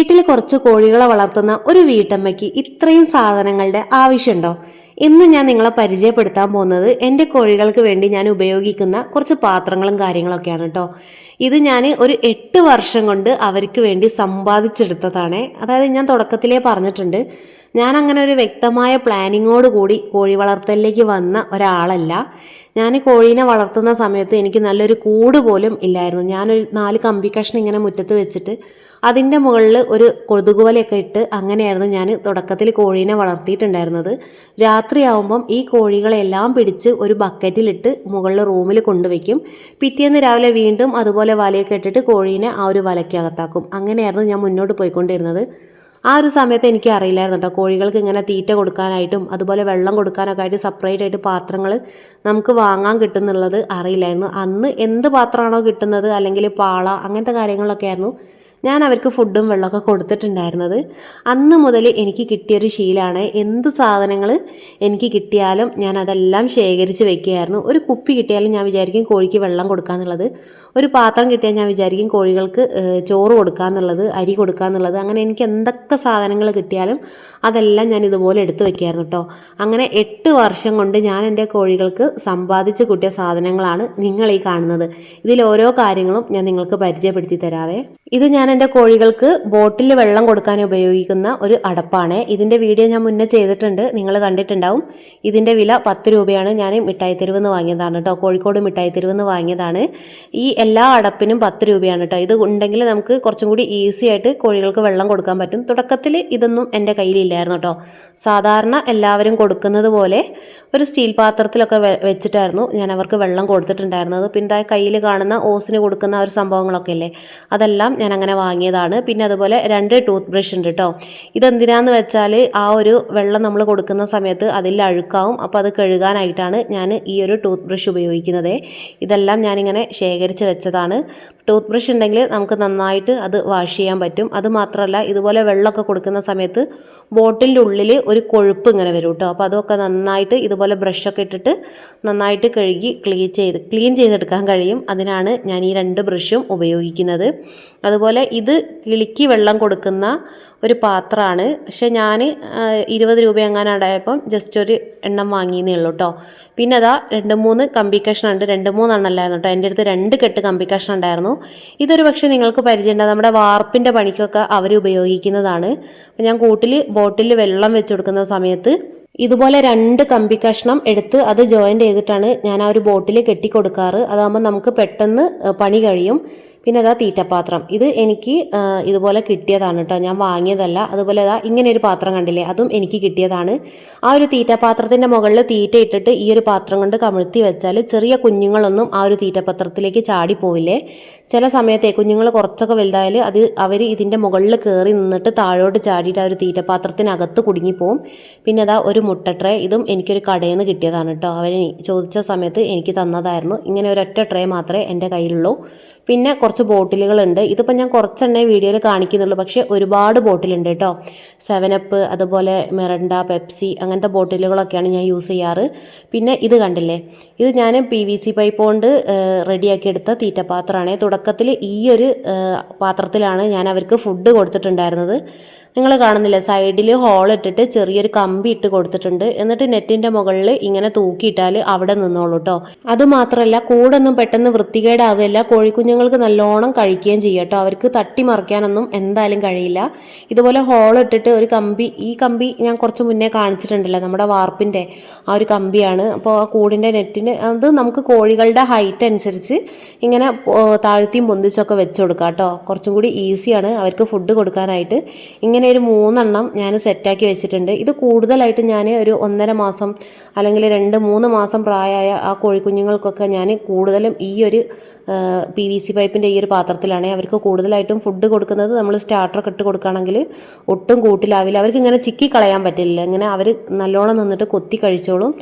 വീട്ടിൽ കുറച്ച് കോഴികളെ വളർത്തുന്ന ഒരു വീട്ടമ്മയ്ക്ക് ഇത്രയും സാധനങ്ങളുടെ ആവശ്യമുണ്ടോ? ഇന്ന് ഞാൻ നിങ്ങളെ പരിചയപ്പെടുത്താൻ പോകുന്നത് എൻ്റെ കോഴികൾക്ക് വേണ്ടി ഞാൻ ഉപയോഗിക്കുന്ന കുറച്ച് പാത്രങ്ങളും കാര്യങ്ങളൊക്കെയാണ് കേട്ടോ. ഇത് ഞാൻ ഒരു 8 വർഷം കൊണ്ട് അവർക്ക് വേണ്ടി സമ്പാദിച്ചെടുത്തതാണ്. അതായത് ഞാൻ തുടക്കത്തിലേ പറഞ്ഞിട്ടുണ്ട്, ഞാൻ അങ്ങനെ ഒരു വ്യക്തമായ പ്ലാനിങ്ങോട് കൂടി കോഴി വളർത്തലിലേക്ക് വന്ന ഒരാളല്ല. ഞാൻ കോഴീനെ വളർത്തുന്ന സമയത്ത് എനിക്ക് നല്ലൊരു കൂട് പോലും ഇല്ലായിരുന്നു. ഞാനൊരു 4 കമ്പി കഷ്ണം ഇങ്ങനെ മുറ്റത്ത് വെച്ചിട്ട് അതിൻ്റെ മുകളിൽ ഒരു കൊതുകുവലയൊക്കെ ഇട്ട് അങ്ങനെയായിരുന്നു ഞാൻ തുടക്കത്തിൽ കോഴീനെ വളർത്തിയിട്ടുണ്ടായിരുന്നത്. രാത്രിയാവുമ്പം ഈ കോഴികളെല്ലാം പിടിച്ച് ഒരു ബക്കറ്റിലിട്ട് മുകളിൽ റൂമിൽ കൊണ്ടുവയ്ക്കും. പിറ്റേന്ന് രാവിലെ വീണ്ടും അതുപോലെ വലയൊക്കെ ഇട്ടിട്ട് കോഴീനെ ആ ഒരു വലയ്ക്കകത്താക്കും. അങ്ങനെയായിരുന്നു ഞാൻ മുന്നോട്ട് പോയിക്കൊണ്ടിരുന്നത്. ആ ഒരു സമയത്ത് എനിക്ക് അറിയില്ലായിരുന്നു കേട്ടോ, കോഴികൾക്ക് ഇങ്ങനെ തീറ്റ കൊടുക്കാനായിട്ടും അതുപോലെ വെള്ളം കൊടുക്കാനൊക്കെ ആയിട്ട് സെപ്പറേറ്റ് ആയിട്ട് പാത്രങ്ങൾ നമുക്ക് വാങ്ങാൻ കിട്ടുന്നുള്ളത് അറിയില്ലായിരുന്നു. അന്ന് എന്ത് പാത്രമാണോ കിട്ടുന്നത്, അല്ലെങ്കിൽ പാള അങ്ങനത്തെ കാര്യങ്ങളൊക്കെ ആയിരുന്നു ഞാൻ അവർക്ക് ഫുഡും വെള്ളമൊക്കെ കൊടുത്തിട്ടുണ്ടായിരുന്നത്. അന്ന് മുതൽ എനിക്ക് കിട്ടിയൊരു ശീലമാണ്, എന്ത് സാധനങ്ങൾ എനിക്ക് കിട്ടിയാലും ഞാൻ അതെല്ലാം ശേഖരിച്ച് വെക്കുകയായിരുന്നു. ഒരു കുപ്പി കിട്ടിയാലും ഞാൻ വിചാരിക്കും കോഴിക്ക് വെള്ളം കൊടുക്കാന്നുള്ളത്, ഒരു പാത്രം കിട്ടിയാൽ ഞാൻ വിചാരിക്കും കോഴികൾക്ക് ചോറ് കൊടുക്കാന്നുള്ളത്, അരി കൊടുക്കാന്നുള്ളത്. അങ്ങനെ എനിക്ക് എന്തൊക്കെ സാധനങ്ങൾ കിട്ടിയാലും അതെല്ലാം ഞാൻ ഇതുപോലെ എടുത്തു വെക്കുകയായിരുന്നു കേട്ടോ. അങ്ങനെ 8 വർഷം കൊണ്ട് ഞാൻ എൻ്റെ കോഴികൾക്ക് സമ്പാദിച്ച് കൂട്ടിയ സാധനങ്ങളാണ് നിങ്ങൾ ഈ കാണുന്നത്. ഇതിൽ ഓരോ കാര്യങ്ങളും ഞാൻ നിങ്ങൾക്ക് പരിചയപ്പെടുത്തി തരാവേ. ഇത് ഞാൻ എൻ്റെ കോഴികൾക്ക് ബോട്ടിൽ വെള്ളം കൊടുക്കാൻ ഉപയോഗിക്കുന്ന ഒരു അടപ്പാണ്. ഇതിൻ്റെ വീഡിയോ ഞാൻ മുന്നേ ചെയ്തിട്ടുണ്ട്, നിങ്ങൾ കണ്ടിട്ടുണ്ടാവും. ഇതിൻ്റെ വില 10 രൂപയാണ്. ഞാൻ മിഠായി തെരുവ് നിന്ന് വാങ്ങിയതാണ് കേട്ടോ, കോഴിക്കോട് മിഠായി തെരുവ് നിന്ന് വാങ്ങിയതാണ്. ഈ എല്ലാ അടപ്പിനും 10 രൂപയാണ് കേട്ടോ. ഇത് ഉണ്ടെങ്കിൽ നമുക്ക് കുറച്ചും കൂടി ഈസി ആയിട്ട് കോഴികൾക്ക് വെള്ളം കൊടുക്കാൻ പറ്റും. തുടക്കത്തിൽ ഇതൊന്നും എൻ്റെ കയ്യിലില്ലായിരുന്നു കേട്ടോ. സാധാരണ എല്ലാവരും കൊടുക്കുന്നത് പോലെ ഒരു സ്റ്റീൽ പാത്രത്തിലൊക്കെ വെച്ചിട്ടായിരുന്നു ഞാൻ അവർക്ക് വെള്ളം കൊടുത്തിട്ടുണ്ടായിരുന്നത്. പിന്നെ കയ്യിൽ കാണുന്ന ഓസിന് കൊടുക്കുന്ന ഒരു സംഭവങ്ങളൊക്കെ ഇല്ലേ, അതെല്ലാം ഞാൻ അങ്ങനെ വാങ്ങിയതാണ്. പിന്നെ അതുപോലെ 2 ടൂത്ത് ബ്രഷ് ഉണ്ട് കേട്ടോ. ഇതെന്തിനാന്ന് വെച്ചാൽ ആ ഒരു വെള്ളം നമ്മൾ കൊടുക്കുന്ന സമയത്ത് അതിൽ അഴുക്കാവും, അപ്പോൾ അത് കഴുകാനായിട്ടാണ് ഞാൻ ഈ ഒരു ടൂത്ത് ബ്രഷ് ഉപയോഗിക്കുന്നത്. ഇതെല്ലാം ഞാനിങ്ങനെ ശേഖരിച്ച് വെച്ചതാണ്. ടൂത്ത് ബ്രഷ് ഉണ്ടെങ്കിൽ നമുക്ക് നന്നായിട്ട് അത് വാഷ് ചെയ്യാൻ പറ്റും. അതുമാത്രമല്ല, ഇതുപോലെ വെള്ളമൊക്കെ കൊടുക്കുന്ന സമയത്ത് ബോട്ടിലിൻ്റെ ഉള്ളിൽ ഒരു കൊഴുപ്പ് ഇങ്ങനെ വരും കേട്ടോ. അപ്പോൾ അതൊക്കെ നന്നായിട്ട് ഇതുപോലെ ബ്രഷൊക്കെ ഇട്ടിട്ട് നന്നായിട്ട് കഴുകി ക്ലീൻ ചെയ്തെടുക്കാൻ കഴിയും. അതിനാണ് ഞാൻ ഈ 2 ബ്രഷും ഉപയോഗിക്കുന്നത്. അതുപോലെ ഇത് കിളിക്ക് വെള്ളം കൊടുക്കുന്ന ഒരു പാത്രമാണ്. പക്ഷെ ഞാൻ 20 രൂപ എങ്ങാനാണ്ടായപ്പം ജസ്റ്റ് ഒരു എണ്ണം വാങ്ങിയെന്നേ ഉള്ളൂ കേട്ടോ. പിന്നെ അതാ 2-3 കമ്പി കഷ്ണം ഉണ്ട്. 2-3 എണ്ണമല്ലായിരുന്നു കേട്ടോ, എൻ്റെ അടുത്ത് 2 കെട്ട് കമ്പി കഷ്ണം ഉണ്ടായിരുന്നു. ഇതൊരു പക്ഷേ നിങ്ങൾക്ക് പരിചയമുണ്ടാകും, നമ്മുടെ വാർപ്പിൻ്റെ പണിക്കൊക്കെ അവർ ഉപയോഗിക്കുന്നതാണ്. അപ്പം ഞാൻ ബോട്ടിൽ വെള്ളം വെച്ച് കൊടുക്കുന്ന സമയത്ത് ഇതുപോലെ 2 കമ്പി കഷ്ണം എടുത്ത് അത് ജോയിൻ്റ് ചെയ്തിട്ടാണ് ഞാൻ ആ ഒരു ബോട്ടിൽ കെട്ടി കൊടുക്കാറ്. അതാകുമ്പോൾ നമുക്ക് പെട്ടെന്ന് പണി കഴിയും. പിന്നെ അതാ തീറ്റപ്പാത്രം, ഇത് എനിക്ക് ഇതുപോലെ കിട്ടിയതാണ് കേട്ടോ, ഞാൻ വാങ്ങിയതല്ല. അതുപോലെ അതാ ഇങ്ങനെ ഒരു പാത്രം കണ്ടില്ലേ, അതും എനിക്ക് കിട്ടിയതാണ്. ആ ഒരു തീറ്റപാത്രത്തിൻ്റെ മുകളിൽ തീറ്റ ഇട്ടിട്ട് ഈ ഒരു പാത്രം കൊണ്ട് കമിഴ്ത്തി വെച്ചാൽ ചെറിയ കുഞ്ഞുങ്ങളൊന്നും ആ ഒരു തീറ്റപാത്രത്തിലേക്ക് ചാടിപ്പോവില്ലേ. ചില സമയത്തെ കുഞ്ഞുങ്ങൾ കുറച്ചൊക്കെ വലുതായാൽ അവർ ഇതിൻ്റെ മുകളിൽ കയറി നിന്നിട്ട് താഴോട്ട് ചാടിയിട്ട് ആ ഒരു തീറ്റപാത്രത്തിനകത്ത് കുടുങ്ങിപ്പോവും. പിന്നെ അതാ ഒരു മുട്ട ട്രേ, ഇതും എനിക്കൊരു കടയിൽ നിന്ന് കിട്ടിയതാണ് കേട്ടോ. അവർ ചോദിച്ച സമയത്ത് എനിക്ക് തന്നതായിരുന്നു. ഇങ്ങനെ ഒരൊറ്റ ട്രേ മാത്രമേ എൻ്റെ കയ്യിലുള്ളൂ. പിന്നെ കുറച്ച് ബോട്ടിലുകളുണ്ട്. ഇതിപ്പോൾ ഞാൻ കുറച്ചെണ്ണേ വീഡിയോയിൽ കാണിക്കുന്നുള്ളൂ, പക്ഷേ ഒരുപാട് ബോട്ടിലുണ്ട് കേട്ടോ. 7up, അതുപോലെ മിറണ്ട, പെപ്സി അങ്ങനത്തെ ബോട്ടിലുകളൊക്കെയാണ് ഞാൻ യൂസ് ചെയ്യാറ്. പിന്നെ ഇത് കണ്ടില്ലേ, ഇത് ഞാൻ PVC പൈപ്പ് കൊണ്ട് റെഡിയാക്കി എടുത്ത തീറ്റപാത്രമാണ്. തുടക്കത്തിൽ ഈ ഒരു പാത്രത്തിലാണ് ഞാൻ അവർക്ക് ഫുഡ് കൊടുത്തിട്ടുണ്ടായിരുന്നത്. നിങ്ങൾ കാണുന്നില്ല, സൈഡിൽ ഹോൾ ഇട്ടിട്ട് ചെറിയൊരു കമ്പി ഇട്ട് കൊടുത്തിട്ടുണ്ട്. എന്നിട്ട് നെറ്റിൻ്റെ മുകളിൽ ഇങ്ങനെ തൂക്കിയിട്ടാൽ അവിടെ നിന്നോളൂ കേട്ടോ. അതുമാത്രമല്ല, കൂടൊന്നും പെട്ടെന്ന് വൃത്തികേടാവുകയില്ല, കോഴിക്കുഞ്ഞുങ്ങൾക്ക് നല്ലോണം കഴിക്കുകയും ചെയ്യും കേട്ടോ. അവർക്ക് തട്ടിമറിക്കാനൊന്നും എന്തായാലും കഴിയില്ല. ഇതുപോലെ ഹോൾ ഇട്ടിട്ട് ഒരു കമ്പി, ഈ കമ്പി ഞാൻ കുറച്ച് മുന്നേ കാണിച്ചിട്ടുണ്ടല്ലോ, നമ്മുടെ വാർപ്പിൻ്റെ ആ ഒരു കമ്പിയാണ്. അപ്പോൾ ആ കൂടിൻ്റെ നെറ്റിന് അത് നമുക്ക് കോഴികളുടെ ഹൈറ്റ് അനുസരിച്ച് ഇങ്ങനെ താഴ്ത്തിയും പൊന്തിച്ചൊക്കെ വെച്ച് കൊടുക്കാം കേട്ടോ. കുറച്ചും കൂടി ഈസിയാണ് അവർക്ക് ഫുഡ് കൊടുക്കാനായിട്ട്. ഇങ്ങനെ ഒരു 3 എണ്ണം ഞാൻ സെറ്റാക്കി വെച്ചിട്ടുണ്ട്. ഇത് കൂടുതലായിട്ട് ഞാൻ ഒരു 1.5 മാസം അല്ലെങ്കിൽ 2-3 മാസം പ്രായമായ ആ കോഴിക്കുഞ്ഞുങ്ങൾക്കൊക്കെ ഞാൻ കൂടുതലും ഈ ഒരു PVC പൈപ്പിൻ്റെ ഈ ഒരു പാത്രത്തിലാണ് അവർക്ക് കൂടുതലായിട്ടും ഫുഡ് കൊടുക്കുന്നത്. നമ്മൾ സ്റ്റാർട്ടറൊക്കെ ഇട്ട് കൊടുക്കുകയാണെങ്കിൽ ഒട്ടും കൂട്ടിലാവില്ല. അവർക്ക് ഇങ്ങനെ ചിക്കി കളയാൻ പറ്റില്ല, ഇങ്ങനെ അവർ നല്ലോണം നിന്നിട്ട് കൊത്തി കഴിച്ചോളും.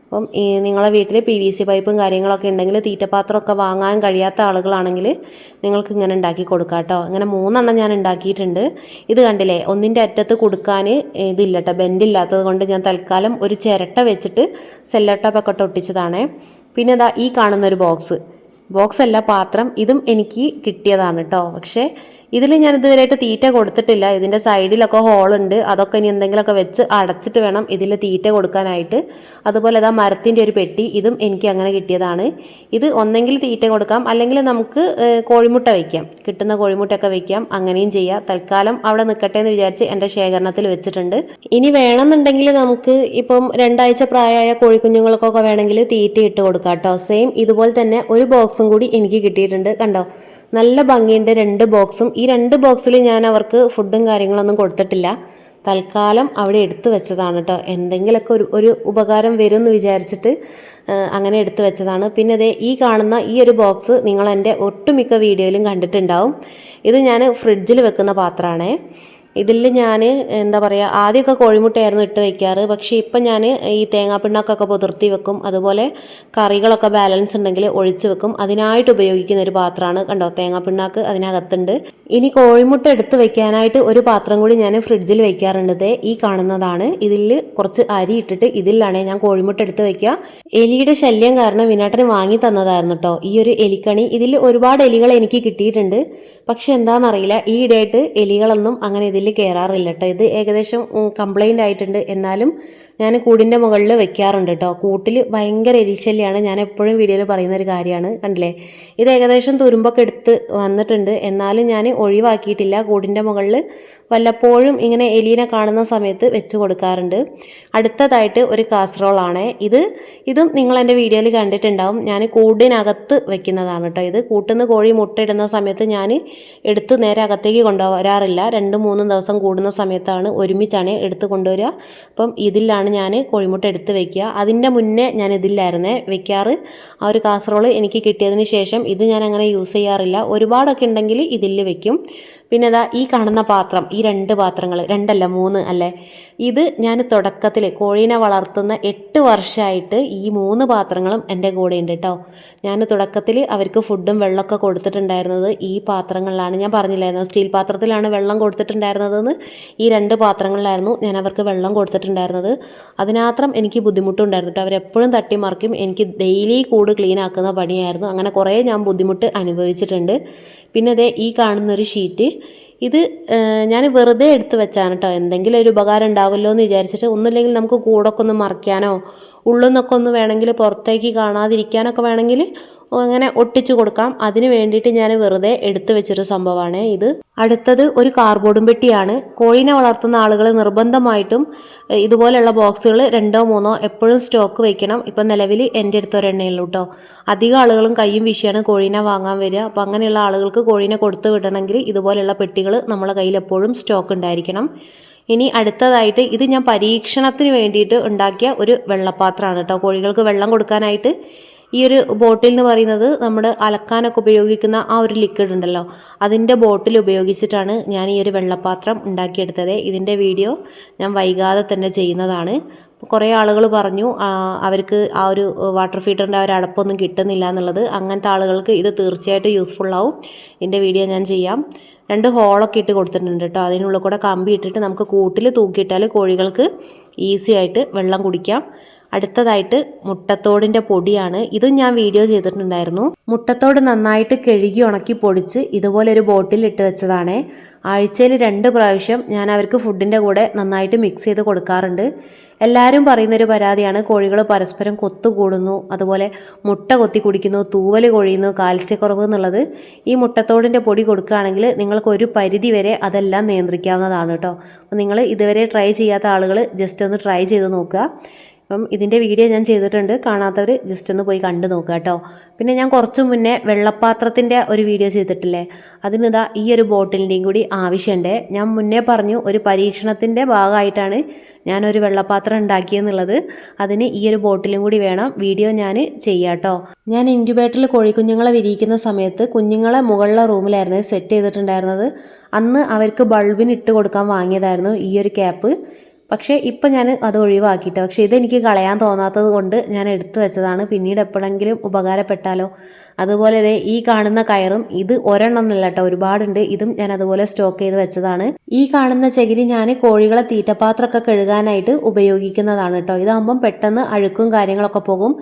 അപ്പം നിങ്ങളെ വീട്ടിൽ PVC പൈപ്പും കാര്യങ്ങളൊക്കെ ഉണ്ടെങ്കിൽ, തീറ്റപാത്രമൊക്കെ വാങ്ങാൻ കഴിയാത്ത ആളുകളാണെങ്കിൽ നിങ്ങൾക്ക് ഇങ്ങനെ ഉണ്ടാക്കി കൊടുക്കാം കേട്ടോ. അങ്ങനെ 3 എണ്ണം ഞാൻ ഉണ്ടാക്കിയിട്ടുണ്ട്. ഇത് കണ്ടില്ലേ, ഒന്നിൻ്റെ അറ്റത്ത് കൊടുക്കാൻ ഇതില്ല കേട്ടോ, ബെൻഡില്ലാത്തത് കൊണ്ട് ഞാൻ തൽക്കാലം ഒരു ചിരട്ട വെച്ചിട്ട് സെല്ലോ ടേപ്പൊക്കെ ഒട്ടിച്ചതാണ്. പിന്നെ ഈ കാണുന്നൊരു ബോക്സ് അല്ല, പാത്രം, ഇതും എനിക്ക് കിട്ടിയതാണ് കേട്ടോ. പക്ഷേ ഇതിൽ ഞാൻ ഇതുവരെയായിട്ട് തീറ്റ കൊടുത്തിട്ടില്ല. ഇതിൻ്റെ സൈഡിലൊക്കെ ഹോളുണ്ട്, അതൊക്കെ ഇനി എന്തെങ്കിലുമൊക്കെ വെച്ച് അടച്ചിട്ട് വേണം ഇതിൽ തീറ്റ കൊടുക്കാനായിട്ട്. അതുപോലെ അതാ മരത്തിൻ്റെ ഒരു പെട്ടി, ഇതും എനിക്ക് അങ്ങനെ കിട്ടിയതാണ്. ഇത് ഒന്നെങ്കിൽ തീറ്റ കൊടുക്കാം, അല്ലെങ്കിൽ നമുക്ക് കോഴിമുട്ട വയ്ക്കാം, കിട്ടുന്ന കോഴിമുട്ടയൊക്കെ വയ്ക്കാം, അങ്ങനെയും ചെയ്യാം. തൽക്കാലം അവിടെ നിൽക്കട്ടെ എന്ന് വിചാരിച്ച് എൻ്റെ ശേഖരണത്തിൽ വെച്ചിട്ടുണ്ട്. ഇനി വേണമെന്നുണ്ടെങ്കിൽ നമുക്ക് ഇപ്പം 2 ആഴ്ച പ്രായമായ കോഴിക്കുഞ്ഞുങ്ങൾക്കൊക്കെ വേണമെങ്കിൽ തീറ്റ ഇട്ട് കൊടുക്കാം കേട്ടോ. സെയിം ഇതുപോലെ തന്നെ ഒരു ബോക്സും കൂടി എനിക്ക് കിട്ടിയിട്ടുണ്ട്. കണ്ടോ, നല്ല ഭംഗിയുണ്ട് 2 ബോക്സും. ഈ 2 ബോക്സിൽ ഞാൻ അവർക്ക് ഫുഡും കാര്യങ്ങളൊന്നും കൊടുത്തിട്ടില്ല. തൽക്കാലം അവിടെ എടുത്തു വെച്ചതാണ് കേട്ടോ. എന്തെങ്കിലുമൊക്കെ ഒരു ഉപകാരം വരും എന്ന് വിചാരിച്ചിട്ട് അങ്ങനെ എടുത്തു വെച്ചതാണ്. പിന്നെ ദേ ഈ കാണുന്ന ഈ ഒരു ബോക്സ് നിങ്ങൾ എൻ്റെ ഒട്ടുമിക്ക വീഡിയോയിലും കണ്ടിട്ടുണ്ടാവും. ഇത് ഞാൻ ഫ്രിഡ്ജിൽ വെക്കുന്ന പാത്രമാണേ. ഇതിൽ ഞാൻ എന്താ പറയുക, ആദ്യമൊക്കെ കോഴിമുട്ടയായിരുന്നു ഇട്ട് വയ്ക്കാറ്. പക്ഷേ ഇപ്പം ഞാൻ ഈ തേങ്ങാപ്പിണ്ണാക്കൊക്കെ പുതിർത്തി വെക്കും, അതുപോലെ കറികളൊക്കെ ബാലൻസ് ഉണ്ടെങ്കിൽ ഒഴിച്ച് വെക്കും. അതിനായിട്ട് ഉപയോഗിക്കുന്ന ഒരു പാത്രമാണ്. കണ്ടോ, തേങ്ങാപ്പിണ്ണാക്ക് അതിനകത്തുണ്ട്. ഇനി കോഴിമുട്ട എടുത്ത് വെക്കാനായിട്ട് ഒരു പാത്രം കൂടി ഞാൻ ഫ്രിഡ്ജിൽ വെക്കാറുണ്ട്. ഈ കാണുന്നതാണ്. ഇതിൽ കുറച്ച് അരി ഇട്ടിട്ട് ഇതിലാണ് ഞാൻ കോഴിമുട്ട എടുത്ത് വെക്കുക. എലിയുടെ ശല്യം കാരണം വിനാട്ടന് വാങ്ങി തന്നതായിരുന്നു കേട്ടോ ഈ ഒരു എലിക്കണി. ഇതിൽ ഒരുപാട് എലികൾ എനിക്ക് കിട്ടിയിട്ടുണ്ട്. പക്ഷെ എന്താണെന്നറിയില്ല, ഈ ഇടയായിട്ട് എലികളൊന്നും അങ്ങനെ ഇതിൽ കയറാറില്ല കേട്ടോ. ഇത് ഏകദേശം കംപ്ലൈൻ്റ് ആയിട്ടുണ്ട്. എന്നാലും ഞാൻ കൂടിൻ്റെ മുകളിൽ വെക്കാറുണ്ട് കേട്ടോ. കൂട്ടിൽ ഭയങ്കര എലിശല്യമാണ്, ഞാൻ എപ്പോഴും വീഡിയോയിൽ പറയുന്ന ഒരു കാര്യമാണ്. കണ്ടില്ലേ, ഇത് ഏകദേശം തുരുമ്പൊക്കെ എടുത്ത് വന്നിട്ടുണ്ട്. എന്നാലും ഞാൻ ഒഴിവാക്കിയിട്ടില്ല. കൂടിൻ്റെ മുകളിൽ വല്ലപ്പോഴും ഇങ്ങനെ എലീനെ കാണുന്ന സമയത്ത് വെച്ച് കൊടുക്കാറുണ്ട്. അടുത്തതായിട്ട് ഒരു കാസറോളാണ്. ഇതും നിങ്ങൾ എൻ്റെ വീഡിയോയിൽ കണ്ടിട്ടുണ്ടാവും. ഞാൻ കൂടിനകത്ത് വെക്കുന്നതാണ് കേട്ടോ. ഇത് കൂട്ടുന്ന കോഴി മുട്ടയിടുന്ന സമയത്ത് ഞാൻ എടുത്ത് നേരെ അകത്തേക്ക് കൊണ്ടുവരാറില്ല. 2-3 ദിവസം കൂടുന്ന സമയത്താണ് ഒരുമിച്ചാണ് എടുത്ത് കൊണ്ടുവരിക. അപ്പം ഇതിലാണ് ഞാൻ കോഴിമുട്ട എടുത്ത് വെക്കുക. അതിൻ്റെ മുന്നേ ഞാൻ ഇതിലായിരുന്നേ വെക്കാറ്. ആ ഒരു കാസറോള് എനിക്ക് കിട്ടിയതിന് ശേഷം ഇത് ഞാൻ അങ്ങനെ യൂസ് ചെയ്യാറില്ല. ഒരുപാടൊക്കെ ഉണ്ടെങ്കിൽ ഇതിൽ വെക്കും. പിന്നെ ഇതാ ഈ കാണുന്ന പാത്രം, ഈ 2 പാത്രങ്ങൾ, 2 അല്ല 3 അല്ലേ, ഇത് ഞാൻ തുടക്കത്തിൽ കോഴീനെ വളർത്തുന്ന 8 വർഷമായിട്ട് ഈ 3 പാത്രങ്ങളും എൻ്റെ കൂടെ ഉണ്ട് കേട്ടോ. ഞാൻ തുടക്കത്തിൽ അവർക്ക് ഫുഡും വെള്ളമൊക്കെ കൊടുത്തിട്ടുണ്ടായിരുന്നത് ഈ പാത്രങ്ങളിലാണ്. ഞാൻ പറഞ്ഞില്ലായിരുന്നു സ്റ്റീൽ പാത്രത്തിലാണ് വെള്ളം കൊടുത്തിട്ടുണ്ടായിരുന്നതെന്ന്. ഈ 2 പാത്രങ്ങളിലായിരുന്നു ഞാൻ അവർക്ക് വെള്ളം കൊടുത്തിട്ടുണ്ടായിരുന്നത്. അതിനാത്രം എനിക്ക് ബുദ്ധിമുട്ടുണ്ടായിരുന്നു കേട്ടോ. അവരെപ്പോഴും തട്ടിമറിക്കും. എനിക്ക് ഡെയിലി കൂട് ക്ലീൻ ആക്കുന്ന പണിയായിരുന്നു. അങ്ങനെ കുറേ ഞാൻ ബുദ്ധിമുട്ട് അനുഭവിച്ചിട്ടുണ്ട്. പിന്നെ ദേ ഈ കാണുന്നൊരു ഷീറ്റ്, ഇത് ഞാൻ വെറുതെ എടുത്ത് വെച്ചാണ് കേട്ടോ. എന്തെങ്കിലും ഒരു ഉപകാരം ഉണ്ടാവുമല്ലോ എന്ന് വിചാരിച്ചിട്ട്. ഒന്നുമില്ലെങ്കിൽ നമുക്ക് കൂടൊക്കെ ഒന്ന് മറിക്കാനോ ഉള്ളിൽ നിന്നൊക്കെ ഒന്ന് വേണമെങ്കിൽ പുറത്തേക്ക് കാണാതിരിക്കാനൊക്കെ വേണമെങ്കിൽ അങ്ങനെ ഒട്ടിച്ചു കൊടുക്കാം. അതിന് വേണ്ടിയിട്ട് ഞാൻ വെറുതെ എടുത്തു വെച്ചൊരു സംഭവമാണ് ഇത്. അടുത്തത് ഒരു കാർബോർഡും പെട്ടിയാണ്. കോഴീനെ വളർത്തുന്ന ആളുകൾ നിർബന്ധമായിട്ടും ഇതുപോലെയുള്ള ബോക്സുകൾ 2-3 എപ്പോഴും സ്റ്റോക്ക് വയ്ക്കണം. ഇപ്പം നിലവിൽ എൻ്റെ അടുത്ത് ഒരെണ്ണയുള്ളൂ കേട്ടോ. അധികം ആളുകളും കയ്യും വീശിയാണ് കോഴീനെ വാങ്ങാൻ വരിക. അപ്പം അങ്ങനെയുള്ള ആളുകൾക്ക് കോഴീനെ കൊടുത്തു വിടണമെങ്കിൽ ഇതുപോലെയുള്ള പെട്ടികൾ നമ്മളെ കയ്യിൽ എപ്പോഴും സ്റ്റോക്ക് ഉണ്ടായിരിക്കണം. ഇനി അടുത്തതായിട്ട് ഇത് ഞാൻ പരീക്ഷണത്തിന് വേണ്ടിയിട്ട് ഉണ്ടാക്കിയ ഒരു വെള്ളപ്പാത്രമാണ് കേട്ടോ. കോഴികൾക്ക് വെള്ളം കൊടുക്കാനായിട്ട് ഈ ഒരു ബോട്ടിൽ എന്ന് പറയുന്നത് നമ്മുടെ അലക്കാനൊക്കെ ഉപയോഗിക്കുന്ന ആ ഒരു ലിക്വിഡ് ഉണ്ടല്ലോ, അതിൻ്റെ ബോട്ടിൽ ഉപയോഗിച്ചിട്ടാണ് ഞാൻ ഈ ഒരു വെള്ളപ്പാത്രം ഉണ്ടാക്കിയെടുത്തത്. ഇതിൻ്റെ വീഡിയോ ഞാൻ വൈകാതെ തന്നെ ചെയ്യുന്നതാണ്. കുറേ ആളുകൾ പറഞ്ഞു അവർക്ക് ആ ഒരു വാട്ടർ ഫീറ്ററിൻ്റെ ആ ഒരു അടപ്പൊന്നും കിട്ടുന്നില്ല എന്നുള്ളത്. അങ്ങനത്തെ ആളുകൾക്ക് ഇത് തീർച്ചയായിട്ടും യൂസ്ഫുള്ളാവും. ഇതിൻ്റെ വീഡിയോ ഞാൻ ചെയ്യാം. 2 ഹോളൊക്കെ ഇട്ട് കൊടുത്തിട്ടുണ്ട് കേട്ടോ. അതിനുള്ളിൽ കൂടെ കമ്പി ഇട്ടിട്ട് നമുക്ക് കൂട്ടിൽ തൂക്കിയിട്ടാൽ കോഴികൾക്ക് ഈസി ആയിട്ട് വെള്ളം കുടിക്കാം. അടുത്തതായിട്ട് മുട്ടത്തോടിൻ്റെ പൊടിയാണ്. ഇതും ഞാൻ വീഡിയോ ചെയ്തിട്ടുണ്ടായിരുന്നു. മുട്ടത്തോട് നന്നായിട്ട് കഴുകി ഉണക്കി പൊടിച്ച് ഇതുപോലെ ഒരു ബോട്ടിൽ ഇട്ട് വെച്ചതാണ്. ആഴ്ചയിൽ 2 പ്രാവശ്യം ഞാൻ അവർക്ക് ഫുഡിൻ്റെ കൂടെ നന്നായിട്ട് മിക്സ് ചെയ്ത് കൊടുക്കാറുണ്ട്. എല്ലാവരും പറയുന്നൊരു പരാതിയാണ് കോഴികൾ പരസ്പരം കൊത്തുകൂടുന്നു, അതുപോലെ മുട്ട കൊത്തി കുടിക്കുന്നു, തൂവൽ കൊഴിയുന്നു, കാൽസ്യക്കുറവ് എന്നുള്ളത്. ഈ മുട്ടത്തോടിൻ്റെ പൊടി കൊടുക്കുകയാണെങ്കിൽ നിങ്ങൾക്ക് ഒരു പരിധി വരെ അതെല്ലാം നിയന്ത്രിക്കാവുന്നതാണ് കേട്ടോ. അപ്പോൾ നിങ്ങൾ ഇതുവരെ ട്രൈ ചെയ്യാത്ത ആളുകൾ ജസ്റ്റ് ഒന്ന് ട്രൈ ചെയ്ത് നോക്കുക. അപ്പം ഇതിൻ്റെ വീഡിയോ ഞാൻ ചെയ്തിട്ടുണ്ട്, കാണാത്തവർ ജസ്റ്റ് ഒന്ന് പോയി കണ്ടു നോക്കുക കേട്ടോ. പിന്നെ ഞാൻ കുറച്ച് മുന്നേ വെള്ളപ്പാത്രത്തിൻ്റെ ഒരു വീഡിയോ ചെയ്തിട്ടില്ലേ, അതിനിതാ ഈ ഒരു ബോട്ടിലിൻ്റെയും കൂടി ആവശ്യമുണ്ട്. ഞാൻ മുന്നേ പറഞ്ഞു ഒരു പരീക്ഷണത്തിൻ്റെ ഭാഗമായിട്ടാണ് ഞാനൊരു വെള്ളപ്പാത്രം ഉണ്ടാക്കിയെന്നുള്ളത്. അതിന് ഈ ഒരു ബോട്ടിലും കൂടി വേണം. വീഡിയോ ഞാൻ ചെയ്യാം കേട്ടോ. ഞാൻ ഇൻക്യുബേറ്ററിൽ കോഴിക്കുഞ്ഞുങ്ങളെ വിരിയിക്കുന്ന സമയത്ത് കുഞ്ഞുങ്ങളെ മുകളിലെ റൂമിലായിരുന്നു സെറ്റ് ചെയ്തിട്ടുണ്ടായിരുന്നത്. അന്ന് അവർക്ക് ബൾബിന് ഇട്ട് കൊടുക്കാൻ വാങ്ങിയതായിരുന്നു ഈ ഒരു ക്യാപ്പ്. പക്ഷേ ഇപ്പം ഞാൻ അത് ഒഴിവാക്കിയിട്ട്, പക്ഷേ ഇതെനിക്ക് കളയാൻ തോന്നാത്തത് കൊണ്ട് ഞാൻ എടുത്തു വെച്ചതാണ്. പിന്നീട് എപ്പോഴെങ്കിലും ഉപകാരപ്പെട്ടാലോ, അതുപോലെ ഈ കാണുന്ന കയറും ഇത് ഒരെണ്ണം എന്നല്ല കേട്ടോ, ഒരുപാടുണ്ട്. ഇതും ഞാൻ അതുപോലെ സ്റ്റോക്ക് ചെയ്ത് വെച്ചതാണ്. ഈ കാണുന്ന ചകിരി ഞാൻ കോഴികളെ തീറ്റപാത്രമൊക്കെ കഴുകാനായിട്ട് ഉപയോഗിക്കുന്നതാണ് കേട്ടോ. ഇതാകുമ്പം പെട്ടെന്ന് അഴുക്കും കാര്യങ്ങളൊക്കെ പോകും.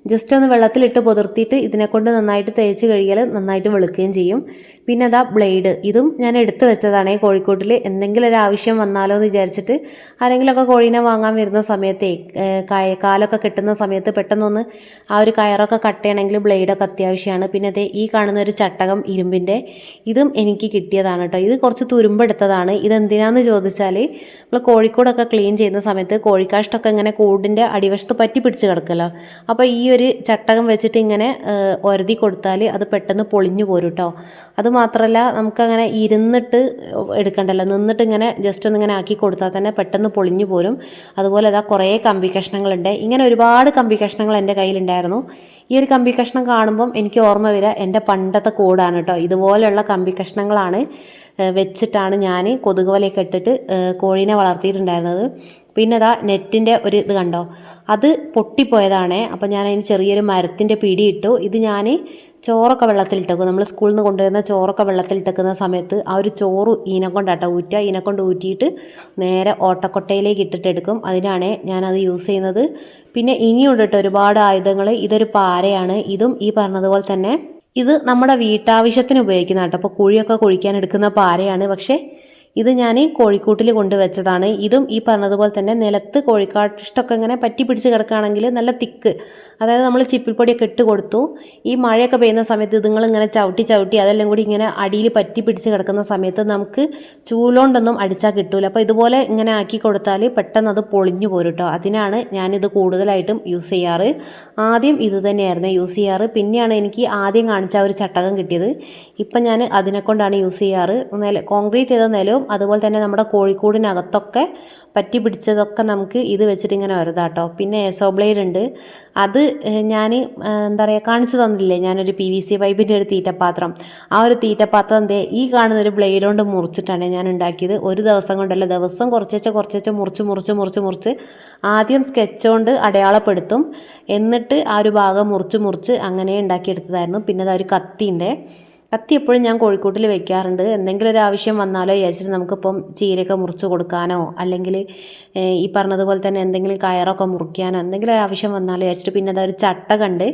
ജസ്റ്റ് ഒന്ന് വെള്ളത്തിലിട്ട് പൊതിർത്തിയിട്ട് ഇതിനെക്കൊണ്ട് നന്നായിട്ട് തേച്ച് കഴുകിയാൽ നന്നായിട്ട് വെളുക്കുകയും ചെയ്യും. പിന്നെ ബ്ലേഡ്, ഇതും ഞാൻ എടുത്തു വെച്ചതാണ് കോഴിക്കോട്ടിൽ എന്തെങ്കിലും ഒരു ആവശ്യം വന്നാലോ എന്ന് വിചാരിച്ചിട്ട്. ആരെങ്കിലുമൊക്കെ കോഴീനെ വാങ്ങാൻ വരുന്ന സമയത്തേ കാലൊക്കെ കെട്ടുന്ന സമയത്ത് പെട്ടെന്നൊന്ന് ആ ഒരു കയറൊക്കെ കട്ട് ചെയ്യണമെങ്കിൽ ബ്ലേഡൊക്കെ അത്യാവശ്യമാണ്. പിന്നെ ഈ കാണുന്ന ഒരു ചട്ടകം ഇരുമ്പിൻ്റെ, ഇതും എനിക്ക് കിട്ടിയതാണ് കേട്ടോ. ഇത് കുറച്ച് തുരുമ്പെടുത്തതാണ്. ഇതെന്തിനാന്ന് ചോദിച്ചാൽ നമ്മൾ കോഴിക്കോടൊക്കെ ക്ലീൻ ചെയ്യുന്ന സമയത്ത് കോഴിക്കാഷ്ടമൊക്കെ ഇങ്ങനെ കൂടിൻ്റെ അടിവശത്ത് പറ്റി പിടിച്ച് കിടക്കുമല്ലോ. അപ്പോൾ ഈ ഒരു ചട്ടകം വെച്ചിട്ട് ഇങ്ങനെ ഒരതി കൊടുത്താൽ അത് പെട്ടെന്ന് പൊളിഞ്ഞു പോരും കേട്ടോ. അതുമാത്രമല്ല നമുക്കങ്ങനെ ഇരുന്നിട്ട് എടുക്കണ്ടല്ലോ, നിന്നിട്ട് ഇങ്ങനെ ജസ്റ്റ് ഒന്നിങ്ങനെ ആക്കി കൊടുത്താൽ തന്നെ പെട്ടെന്ന് പൊളിഞ്ഞു പോരും. അതുപോലെ കുറേ കമ്പി കഷ്ണങ്ങളുണ്ട്. ഇങ്ങനെ ഒരുപാട് കമ്പി കഷ്ണങ്ങൾ എൻ്റെ കയ്യിലുണ്ടായിരുന്നു. ഈ ഒരു കമ്പി കഷ്ണം കാണുമ്പം എനിക്ക് ഓർമ്മ വരിക എൻ്റെ പണ്ടത്തെ കൂടാണ് കേട്ടോ. ഇതുപോലെയുള്ള കമ്പി കഷ്ണങ്ങളാണ് വെച്ചിട്ടാണ് ഞാൻ കൊതുക് വലയൊക്കെ ഇട്ടിട്ട് കോഴീനെ വളർത്തിയിട്ടുണ്ടായിരുന്നത്. പിന്നെ നെറ്റിൻ്റെ ഒരു ഇത് കണ്ടോ, അത് പൊട്ടിപ്പോയതാണ്. അപ്പോൾ ഞാൻ അതിന് ചെറിയൊരു മരത്തിൻ്റെ പിടി ഇട്ടു. ഇത് ഞാൻ ചോറൊക്കെ വെള്ളത്തിലിട്ടേക്കും. നമ്മൾ സ്കൂളിൽ നിന്ന് കൊണ്ടുവരുന്ന ചോറൊക്കെ വെള്ളത്തിലിട്ടേക്കുന്ന സമയത്ത് ആ ഒരു ചോറ് ഈനെ കൊണ്ടാട്ടോ ഊറ്റുക. ഈനെ കൊണ്ട് ഊറ്റിയിട്ട് നേരെ ഓട്ടക്കൊട്ടയിലേക്ക് ഇട്ടിട്ടെടുക്കും. അതിനാണ് ഞാനത് യൂസ് ചെയ്യുന്നത്. പിന്നെ ഇനിയുണ്ട് കേട്ടോ ഒരുപാട് ആയുധങ്ങൾ. ഇതൊരു പാരയാണ്. ഇതും ഈ പറഞ്ഞതുപോലെ തന്നെ ഇത് നമ്മുടെ വീട്ടാവശ്യത്തിന് ഉപയോഗിക്കുന്ന കേട്ടോ. അപ്പോൾ കുഴിയൊക്കെ കുഴിക്കാൻ എടുക്കുന്ന പാരയാണ്. പക്ഷേ ഇത് ഞാൻ കോഴിക്കൂട്ടിൽ കൊണ്ടുവച്ചതാണ്. ഇതും ഈ പറഞ്ഞതുപോലെ തന്നെ നിലത്ത് കോഴിക്കാഷ്ടമൊക്കെ ഇങ്ങനെ പറ്റി പിടിച്ച് കിടക്കുകയാണെങ്കിൽ നല്ല തിക്ക്, അതായത് നമ്മൾ ചിപ്പിൽപ്പൊടിയൊക്കെ ഇട്ട് കൊടുത്തു. ഈ മഴയൊക്കെ പെയ്യുന്ന സമയത്ത് ഇതുങ്ങളിങ്ങനെ ചവിട്ടി അതെല്ലാം കൂടി ഇങ്ങനെ അടിയിൽ പറ്റി പിടിച്ച് കിടക്കുന്ന സമയത്ത് നമുക്ക് ചൂലോണ്ടൊന്നും അടിച്ചാൽ കിട്ടൂല. അപ്പോൾ ഇതുപോലെ ഇങ്ങനെ ആക്കി കൊടുത്താൽ പെട്ടെന്ന് അത് പൊളിഞ്ഞു പോരും കേട്ടോ. അതിനാണ് ഞാനിത് കൂടുതലായിട്ടും യൂസ് ചെയ്യാറ്. ആദ്യം ഇത് തന്നെയായിരുന്നു യൂസ് ചെയ്യാറ്. പിന്നെയാണ് എനിക്ക് ആദ്യം കാണിച്ച ഒരു ചട്ടകം കിട്ടിയത്. ഇപ്പം ഞാൻ അതിനെക്കൊണ്ടാണ് യൂസ് ചെയ്യാറ്. കോൺക്രീറ്റ് ചെയ്ത നിലവും അതുപോലെ തന്നെ നമ്മുടെ കോഴിക്കൂടിനകത്തൊക്കെ പറ്റി പിടിച്ചതൊക്കെ നമുക്ക് ഇത് വെച്ചിട്ട് ഇങ്ങനെ വരുതാട്ടോ. പിന്നെ ഏസോ ബ്ലേഡ് ഉണ്ട്. അത് ഞാൻ എന്താ പറയുക കാണിച്ചു തന്നില്ലേ, ഞാനൊരു PVC പൈപ്പിൻ്റെ ഒരു തീറ്റപ്പാത്രം. ആ ഒരു തീറ്റപ്പാത്രം ഈ കാണുന്നൊരു ബ്ലേഡ് കൊണ്ട് മുറിച്ചിട്ടാണ് ഞാൻ ഉണ്ടാക്കിയത്. ഒരു ദിവസം കൊണ്ടല്ല, ദിവസം കുറച്ചേച്ച മുറിച്ച് ആദ്യം സ്കെച്ച് കൊണ്ട് അടയാളപ്പെടുത്തും. എന്നിട്ട് ആ ഒരു ഭാഗം മുറിച്ച് അങ്ങനെ ഉണ്ടാക്കിയെടുത്തതായിരുന്നു. പിന്നെ അതൊരു കത്തിയുണ്ട്. കത്തി എപ്പോഴും ഞാൻ കോഴിക്കൂട്ടിൽ വെക്കാറുണ്ട്. എന്തെങ്കിലും ഒരു ആവശ്യം വന്നാലോ വിചാരിച്ചിട്ട് നമുക്കിപ്പം ചീരയൊക്കെ മുറിച്ച് കൊടുക്കാനോ അല്ലെങ്കിൽ ഈ പറഞ്ഞതുപോലെ തന്നെ എന്തെങ്കിലും കയറൊക്കെ മുറിക്കാനോ എന്തെങ്കിലും ഒരു ആവശ്യം വന്നാലോ വിചാരിച്ചിട്ട്. പിന്നെ അതൊരു ചട്ടകമുണ്ട്.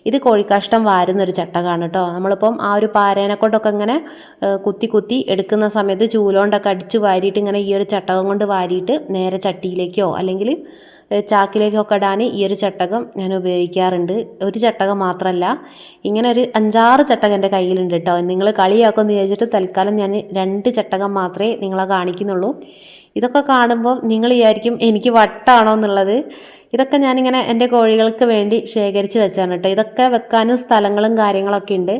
ഇത് കോഴിക്കാഷ്ടം വാരുന്നൊരു ചട്ടകമാണ് കേട്ടോ. നമ്മളിപ്പം ആ ഒരു പാരേനെ കൊണ്ടൊക്കെ ഇങ്ങനെ കുത്തി എടുക്കുന്ന സമയത്ത് ചൂലോണ്ടൊക്കെ അടിച്ച് വാരിയിട്ട് ഇങ്ങനെ ഈ ഒരു ചട്ടകം കൊണ്ട് വാരിയിട്ട് നേരെ ചട്ടിയിലേക്കോ അല്ലെങ്കിൽ ചാക്കിലേക്കൊക്കെ ഇടാൻ ഈ ഒരു ചട്ടകം ഞാൻ ഉപയോഗിക്കാറുണ്ട്. ഒരു ചട്ടകം മാത്രമല്ല, ഇങ്ങനെ ഒരു 5-6 ചട്ടകം എൻ്റെ കയ്യിലുണ്ട് കേട്ടോ. നിങ്ങൾ കളിയാക്കുമെന്ന് വിചാരിച്ചിട്ട് തൽക്കാലം ഞാൻ 2 ചട്ടകം മാത്രമേ നിങ്ങളെ കാണിക്കുന്നുള്ളൂ. ഇതൊക്കെ കാണുമ്പോൾ നിങ്ങൾ വിചാരിക്കും എനിക്ക് വട്ടാണോ എന്നുള്ളത്. ഇതൊക്കെ ഞാനിങ്ങനെ എൻ്റെ കോഴികൾക്ക് വേണ്ടി ശേഖരിച്ച് വെച്ചാണ് കേട്ടോ. ഇതൊക്കെ വെക്കാനും സ്ഥലങ്ങളും കാര്യങ്ങളൊക്കെ ഉണ്ട്.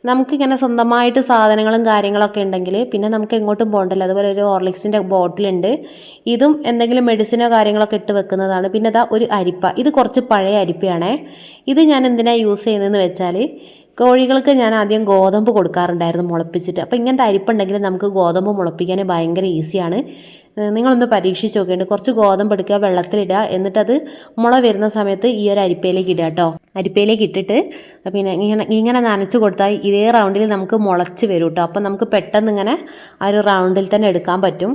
നമുക്കിങ്ങനെ സ്വന്തമായിട്ട് സാധനങ്ങളും കാര്യങ്ങളൊക്കെ ഉണ്ടെങ്കിൽ പിന്നെ നമുക്ക് എങ്ങോട്ടും പോകണ്ടല്ലോ. അതുപോലെ ഒരു ഹോർലിക്സിൻ്റെ ബോട്ടിലുണ്ട്. ഇതും എന്തെങ്കിലും മെഡിസിനോ കാര്യങ്ങളൊക്കെ ഇട്ട് വെക്കുന്നതാണ്. പിന്നെ ഒരു അരിപ്പ, ഇത് കുറച്ച് പഴയ അരിപ്പയാണേ. ഇത് ഞാൻ എന്തിനാണ് യൂസ് ചെയ്യുന്നതെന്ന് വെച്ചാൽ കോഴികൾക്ക് ഞാൻ ആദ്യം ഗോതമ്പ് കൊടുക്കാറുണ്ടായിരുന്നു മുളപ്പിച്ചിട്ട്. അപ്പോൾ ഇങ്ങനത്തെ അരിപ്പുണ്ടെങ്കിൽ നമുക്ക് ഗോതമ്പ് മുളപ്പിക്കാൻ ഭയങ്കര ഈസിയാണ്. നിങ്ങളൊന്ന് പരീക്ഷിച്ച് നോക്കേണ്ടത്. കുറച്ച് ഗോതമ്പ് എടുക്കുക, വെള്ളത്തിലിടുക, എന്നിട്ടത് മുള വരുന്ന സമയത്ത് ഈ ഒരു അരിപ്പയിലേക്ക് ഇടുക കേട്ടോ. അരിപ്പയിലേക്ക് ഇട്ടിട്ട് പിന്നെ ഇങ്ങനെ നനച്ച് കൊടുത്താൽ ഇതേ റൗണ്ടിൽ നമുക്ക് മുളച്ച് വരും കേട്ടോ. അപ്പം നമുക്ക് പെട്ടെന്ന് ഇങ്ങനെ ആ ഒരു റൗണ്ടിൽ തന്നെ എടുക്കാൻ പറ്റും.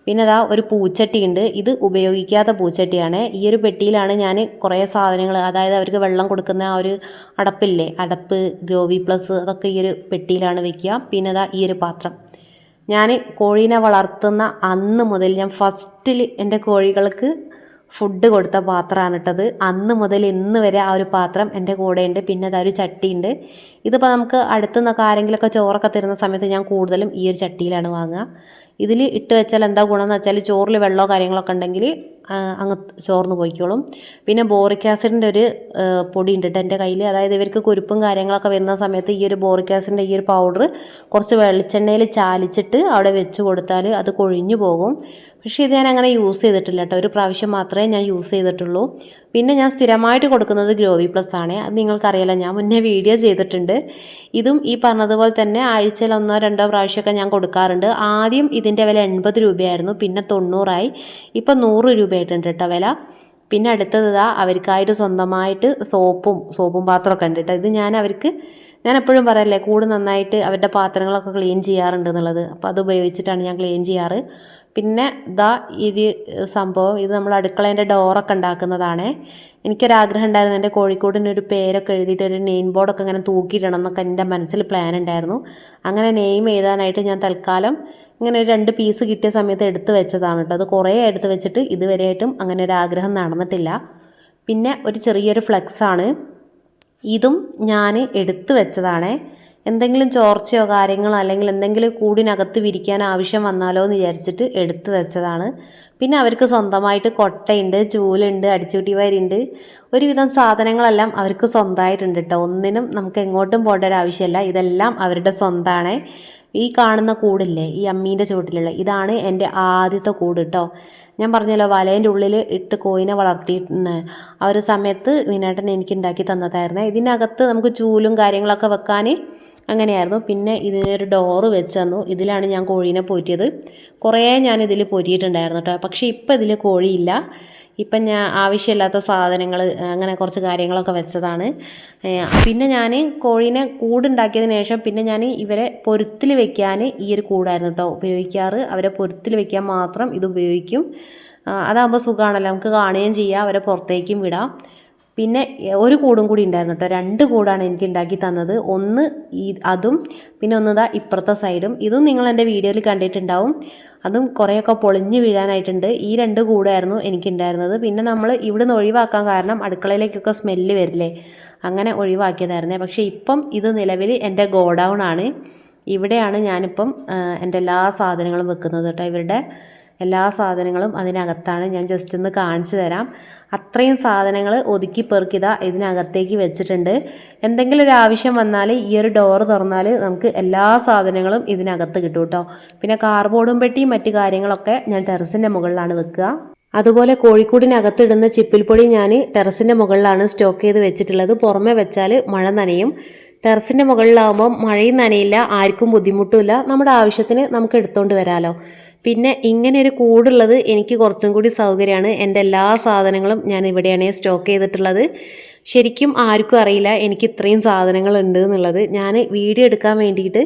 പിന്നെ ഒരു പൂച്ചട്ടി ഉണ്ട്. ഇത് ഉപയോഗിക്കാത്ത പൂച്ചട്ടിയാണ്. ഈ ഒരു പെട്ടിയിലാണ് ഞാൻ കുറേ സാധനങ്ങൾ, അതായത് അവർക്ക് വെള്ളം കൊടുക്കുന്ന ആ ഒരു അടപ്പില്ലേ, അടപ്പ്, ഗ്രോവി പ്ലസ്, അതൊക്കെ ഈ ഒരു പെട്ടിയിലാണ് വെക്കുക. പിന്നെ ഈ ഒരു പാത്രം, ഞാൻ കോഴീനെ വളർത്തുന്ന അന്ന് മുതൽ ഞാൻ ഫസ്റ്റിൽ എൻ്റെ കോഴികൾക്ക് ഫുഡ് കൊടുത്ത പാത്രമാണ് ഇട്ടത്. അന്ന് മുതൽ ഇന്ന് വരെ ആ ഒരു പാത്രം എൻ്റെ കൂടെയുണ്ട്. പിന്നെ അതൊരു ചട്ടിയുണ്ട്. ഇതിപ്പോൾ നമുക്ക് അടുത്തുനിന്നൊക്കെ ആരെങ്കിലുമൊക്കെ ചോറൊക്കെ തരുന്ന സമയത്ത് ഞാൻ കൂടുതലും ഈ ഒരു ചട്ടിയിലാണ് വാങ്ങുക. ഇതിൽ ഇട്ട് വെച്ചാൽ എന്താ ഗുണമെന്ന് വെച്ചാൽ ചോറിൽ വെള്ളമോ കാര്യങ്ങളൊക്കെ ഉണ്ടെങ്കിൽ അങ്ങ് ചോർന്ന് പോയിക്കോളും. പിന്നെ ബോറിക് ആസിഡിൻ്റെ ഒരു പൊടി ഉണ്ട് എൻ്റെ കയ്യിൽ. അതായത് ഇവർക്ക് കുരുപ്പും കാര്യങ്ങളൊക്കെ വരുന്ന സമയത്ത് ഈ ഒരു ബോറിക് ആസിഡിൻ്റെ ഈ ഒരു പൗഡർ കുറച്ച് വെളിച്ചെണ്ണയിൽ ചാലിച്ചിട്ട് അവിടെ വെച്ച് കൊടുത്താൽ അത് കൊഴിഞ്ഞു പോകും. പക്ഷേ ഇത് ഞാൻ അങ്ങനെ യൂസ് ചെയ്തിട്ടില്ല കേട്ടോ. ഒരു പ്രാവശ്യം മാത്രമേ ഞാൻ യൂസ് ചെയ്തിട്ടുള്ളൂ. പിന്നെ ഞാൻ സ്ഥിരമായിട്ട് കൊടുക്കുന്നത് ഗ്രോവി പ്ലസ് ആണ്. അത് നിങ്ങൾക്കറിയാലോ, ഞാൻ മുന്നേ വീഡിയോ ചെയ്തിട്ടുണ്ട്. ഇതും ഈ പറഞ്ഞതുപോലെ തന്നെ ആഴ്ചയിൽ 1-2 പ്രാവശ്യമൊക്കെ ഞാൻ കൊടുക്കാറുണ്ട്. ആദ്യം ഇതിൻ്റെ വില 80 രൂപയായിരുന്നു, പിന്നെ 90 ഇപ്പം 100 രൂപയായിട്ടുണ്ട് കേട്ടോ വില. പിന്നെ അടുത്തത് അവർക്കായിട്ട് സ്വന്തമായിട്ട് സോപ്പും പാത്രമൊക്കെ ഉണ്ട് കേട്ടോ. ഇത് ഞാൻ അവർക്ക് ഞാൻ എപ്പോഴും പറയല്ലേ കൂട് നന്നായിട്ട് അവരുടെ പാത്രങ്ങളൊക്കെ ക്ലീൻ ചെയ്യാറുണ്ട് എന്നുള്ളത്. അപ്പോൾ അത് ഉപയോഗിച്ചിട്ടാണ് ഞാൻ ക്ലീൻ ചെയ്യാറ്. പിന്നെ ഇതാ ഇത് സംഭവം ഇത് നമ്മൾ അടുക്കളേൻ്റെ ഡോറൊക്കെ ഉണ്ടാക്കുന്നതാണ്. എനിക്കൊരാഗ്രഹം ഉണ്ടായിരുന്നു എൻ്റെ കോഴിക്കോടിനൊരു പേരൊക്കെ എഴുതിയിട്ട് ഒരു നെയിം ബോർഡൊക്കെ ഇങ്ങനെ തൂക്കിയിടണം എന്നൊക്കെ എൻ്റെ മനസ്സിൽ പ്ലാൻ ഉണ്ടായിരുന്നു. അങ്ങനെ നെയിം എഴുതാനായിട്ട് ഞാൻ തൽക്കാലം ഇങ്ങനെ ഒരു 2 പീസ് കിട്ടിയ സമയത്ത് എടുത്ത് വെച്ചതാണ് കേട്ടോ. അത് കുറേ എടുത്ത് വെച്ചിട്ട് ഇതുവരെയായിട്ടും അങ്ങനെ ഒരു ആഗ്രഹം നടന്നിട്ടില്ല. പിന്നെ ഒരു ചെറിയൊരു ഫ്ലെക്സാണ്, ഇതും ഞാൻ എടുത്തു വെച്ചതാണ്. എന്തെങ്കിലും ചോർച്ചയോ കാര്യങ്ങളോ അല്ലെങ്കിൽ എന്തെങ്കിലും കൂടിനകത്ത് വിരിക്കാൻ ആവശ്യം വന്നാലോ എന്ന് വിചാരിച്ചിട്ട് എടുത്തു വെച്ചതാണ്. പിന്നെ അവർക്ക് സ്വന്തമായിട്ട് കൊട്ടയുണ്ട്, ചൂലുണ്ട്, അടിച്ചുകൂട്ടി വാരിയുണ്ട്, ഒരുവിധം സാധനങ്ങളെല്ലാം അവർക്ക് സ്വന്തമായിട്ടുണ്ട് കേട്ടോ. ഒന്നിനും നമുക്ക് എങ്ങോട്ടും പോകേണ്ട ഒരു ആവശ്യമില്ല, ഇതെല്ലാം അവരുടെ സ്വന്തമാണ്. ഈ കാണുന്ന കൂടില്ലേ, ഈ അമ്മീൻ്റെ ചുവട്ടിലുള്ള ഇതാണ് എൻ്റെ ആദ്യത്തെ കൂട് കേട്ടോ. ഞാൻ പറഞ്ഞല്ലോ വലേൻ്റെ ഉള്ളിൽ ഇട്ട് കോയിനെ വളർത്തിയിട്ട് ആ ഒരു സമയത്ത് വിനേട്ടൻ എനിക്ക് ഉണ്ടാക്കി തന്നതായിരുന്നു. ഇതിനകത്ത് നമുക്ക് ചൂലും കാര്യങ്ങളൊക്കെ വെക്കാൻ അങ്ങനെയായിരുന്നു. പിന്നെ ഇതിനൊരു ഡോറ് വെച്ച് തന്നു. ഇതിലാണ് ഞാൻ കോഴീനെ പോറ്റിയത്. കുറേ ഞാനിതിൽ പോറ്റിയിട്ടുണ്ടായിരുന്നു കേട്ടോ. പക്ഷേ ഇപ്പം ഇതിൽ കോഴിയില്ല. ഇപ്പം ഞാൻ ആവശ്യമില്ലാത്ത സാധനങ്ങൾ അങ്ങനെ കുറച്ച് കാര്യങ്ങളൊക്കെ വെച്ചതാണ്. പിന്നെ ഞാൻ കോഴീനെ കൂടുണ്ടാക്കിയതിന് ശേഷം പിന്നെ ഞാൻ ഇവരെ പൊരുത്തിൽ വെക്കാൻ ഈ ഒരു കൂടായിരുന്നു കേട്ടോ ഉപയോഗിക്കാറ്. അവരെ പൊരുത്തിൽ വെക്കാൻ മാത്രം ഇത് ഉപയോഗിക്കും. അതാകുമ്പോൾ സുഖമാണല്ലോ, നമുക്ക് കാണുകയും ചെയ്യാം, അവരെ പുറത്തേക്കും വിടാം. പിന്നെ ഒരു കൂടും കൂടി ഉണ്ടായിരുന്നു കേട്ടോ. 2 കൂടാണ് എനിക്ക് ഉണ്ടാക്കി തന്നത്. ഒന്ന് അതും പിന്നെ ഒന്നതാ ഇപ്പുറത്തെ സൈഡും. ഇതും നിങ്ങൾ എൻ്റെ വീഡിയോയിൽ കണ്ടിട്ടുണ്ടാവും. അതും കുറേയൊക്കെ പൊളിഞ്ഞ് വീഴാനായിട്ടുണ്ട്. ഈ 2 കൂടായിരുന്നു എനിക്കുണ്ടായിരുന്നത്. പിന്നെ നമ്മൾ ഇവിടെ നിന്ന് ഒഴിവാക്കാൻ കാരണം അടുക്കളയിലേക്കൊക്കെ സ്മെല്ല് വരില്ലേ, അങ്ങനെ ഒഴിവാക്കിയതായിരുന്നേ. പക്ഷേ ഇപ്പം ഇത് നിലവിൽ എൻ്റെ ഗോഡൗൺ ആണ്. ഇവിടെയാണ് ഞാനിപ്പം എൻ്റെ എല്ലാ സാധനങ്ങളും വെക്കുന്നത് കേട്ടോ. ഇവരുടെ എല്ലാ സാധനങ്ങളും അതിനകത്താണ്. ഞാൻ ജസ്റ്റ് ഒന്ന് കാണിച്ചു തരാം. അത്രയും സാധനങ്ങൾ ഒതുക്കി പെറുക്കിതാ ഇതിനകത്തേക്ക് വെച്ചിട്ടുണ്ട്. എന്തെങ്കിലും ഒരു ആവശ്യം വന്നാൽ ഈ ഒരു ഡോറ് തുറന്നാൽ നമുക്ക് എല്ലാ സാധനങ്ങളും ഇതിനകത്ത് കിട്ടും കേട്ടോ. പിന്നെ കാർബോർഡും പെട്ടിയും മറ്റു കാര്യങ്ങളൊക്കെ ഞാൻ ടെറസിൻ്റെ മുകളിലാണ് വെക്കുക. അതുപോലെ കോഴിക്കൂടിനകത്ത് ഇടുന്ന ചിപ്പിൽപ്പൊടി ഞാൻ ടെറസിൻ്റെ മുകളിലാണ് സ്റ്റോക്ക് ചെയ്ത് വെച്ചിട്ടുള്ളത്. പുറമെ വെച്ചാൽ മഴ നനയും. ടെറസിൻ്റെ മുകളിലാവുമ്പം മഴയും നനയില്ല, ആർക്കും ബുദ്ധിമുട്ടുമില്ല, നമ്മുടെ ആവശ്യത്തിന് നമുക്ക് എടുത്തുകൊണ്ട് വരാമല്ലോ. പിന്നെ ഇങ്ങനെ ഒരു കൂടുള്ളത് എനിക്ക് കുറച്ചും കൂടി സൗകര്യമാണ്. എൻ്റെ എല്ലാ സാധനങ്ങളും ഞാൻ ഇവിടെയാണ് സ്റ്റോക്ക് ചെയ്തിട്ടുള്ളത്. ശരിക്കും ആർക്കും അറിയില്ല എനിക്ക് ഇത്രയും സാധനങ്ങൾ ഉണ്ട് എന്നുള്ളത്. ഞാൻ വീഡിയോ എടുക്കാൻ വേണ്ടിയിട്ട്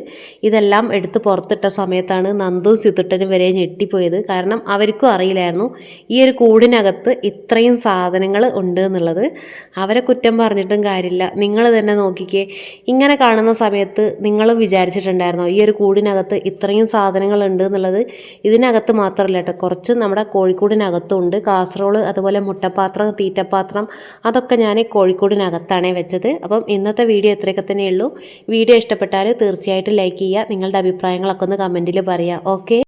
ഇതെല്ലാം എടുത്ത് പുറത്തിട്ട സമയത്താണ് നന്ദും സിത്തുട്ടനും വരെ ഞെട്ടിപ്പോയത്. കാരണം അവർക്കും അറിയില്ലായിരുന്നു ഈ ഒരു കൂടിനകത്ത് ഇത്രയും സാധനങ്ങൾ ഉണ്ട് എന്നുള്ളത്. അവരെ കുറ്റം പറഞ്ഞിട്ടും കാര്യമില്ല. നിങ്ങൾ തന്നെ നോക്കിക്കേ, ഇങ്ങനെ കാണുന്ന സമയത്ത് നിങ്ങളും വിചാരിച്ചിട്ടുണ്ടായിരുന്നോ ഈ ഒരു കൂടിനകത്ത് ഇത്രയും സാധനങ്ങൾ ഉണ്ട് എന്നുള്ളത്? ഇതിനകത്ത് മാത്രമല്ല കേട്ടോ, കുറച്ച് നമ്മുടെ കോഴിക്കൂടിനകത്തും ഉണ്ട്. കാസറോള്, അതുപോലെ മുട്ടപ്പാത്രം, തീറ്റപ്പാത്രം, അതൊക്കെ ഞാൻ കോഴിക്കോടിനകത്താണ് വെച്ചത്. അപ്പം ഇന്നത്തെ വീഡിയോ ഇത്രയൊക്കെ തന്നെയുള്ളൂ. വീഡിയോ ഇഷ്ടപ്പെട്ടാൽ തീർച്ചയായിട്ടും ലൈക്ക് ചെയ്യുക. നിങ്ങളുടെ അഭിപ്രായങ്ങളൊക്കെ ഒന്ന് കമൻറ്റിൽ പറയുക. ഓക്കെ.